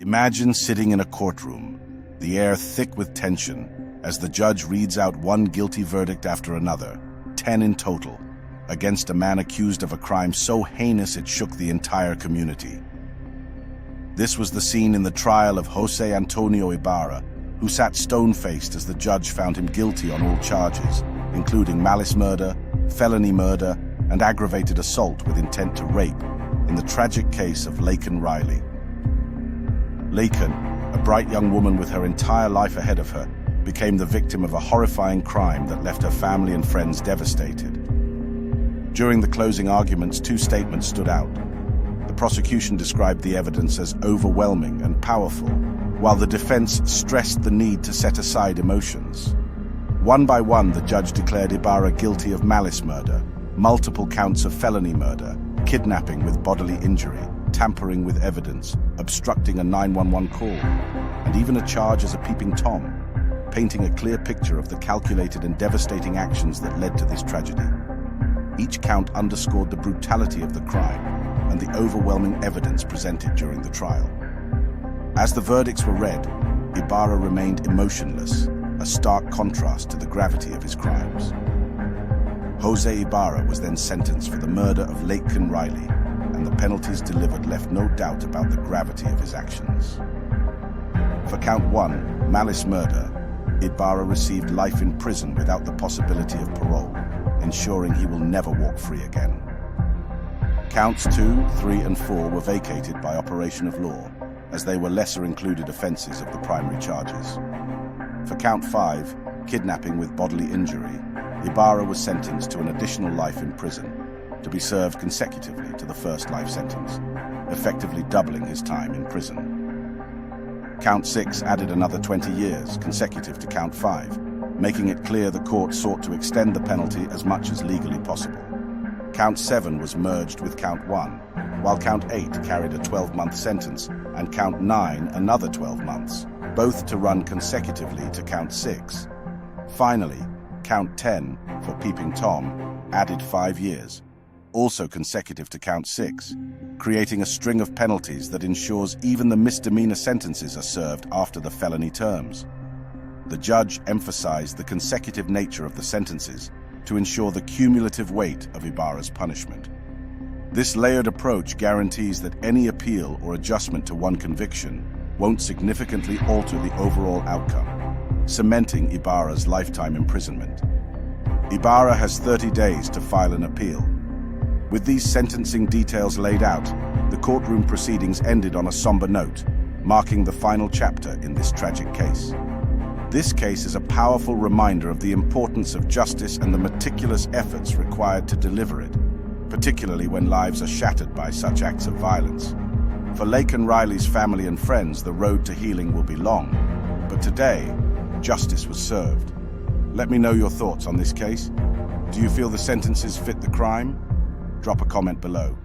Imagine sitting in a courtroom, the air thick with tension, as the judge reads out one guilty verdict after another, 10 in total, against a man accused of a crime so heinous it shook the entire community. This was the scene in the trial of José Antonio Ibarra, who sat stone-faced as the judge found him guilty on all charges, including malice murder, felony murder, and aggravated assault with intent to rape, in the tragic case of Laken Riley. Laken, a bright young woman with her entire life ahead of her, became the victim of a horrifying crime that left her family and friends devastated. During the closing arguments, two statements stood out. The prosecution described the evidence as overwhelming and powerful, while the defense stressed the need to set aside emotions. One by one, the judge declared Ibarra guilty of malice murder, multiple counts of felony murder, kidnapping with bodily injury, tampering with evidence, obstructing a 911 call, and even a charge as a peeping Tom, painting a clear picture of the calculated and devastating actions that led to this tragedy. Each count underscored the brutality of the crime and the overwhelming evidence presented during the trial. As the verdicts were read, Ibarra remained emotionless, a stark contrast to the gravity of his crimes. José Ibarra was then sentenced for the murder of Laken Riley, and the penalties delivered left no doubt about the gravity of his actions. For count 1, malice murder, Ibarra received life in prison without the possibility of parole, ensuring he will never walk free again. Counts 2, 3, and 4 were vacated by operation of law, as they were lesser included offenses of the primary charges. For count 5, kidnapping with bodily injury, Ibarra was sentenced to an additional life in prison, to be served consecutively to the first life sentence, effectively doubling his time in prison. Count 6 added another 20 years, consecutive to count 5, making it clear the court sought to extend the penalty as much as legally possible. Count 7 was merged with count 1, while count 8 carried a 12-month sentence, and count 9 another 12 months, both to run consecutively to count 6. Finally, count 10, for peeping Tom, added 5 years, also consecutive to count 6, creating a string of penalties that ensures even the misdemeanor sentences are served after the felony terms. The judge emphasized the consecutive nature of the sentences to ensure the cumulative weight of Ibarra's punishment. This layered approach guarantees that any appeal or adjustment to one conviction won't significantly alter the overall outcome, cementing Ibarra's lifetime imprisonment. Ibarra has 30 days to file an appeal. With these sentencing details laid out, the courtroom proceedings ended on a somber note, marking the final chapter in this tragic case. This case is a powerful reminder of the importance of justice and the meticulous efforts required to deliver it, particularly when lives are shattered by such acts of violence. For Laken Riley's family and friends, the road to healing will be long, but today, justice was served. Let me know your thoughts on this case. Do you feel the sentences fit the crime? Drop a comment below.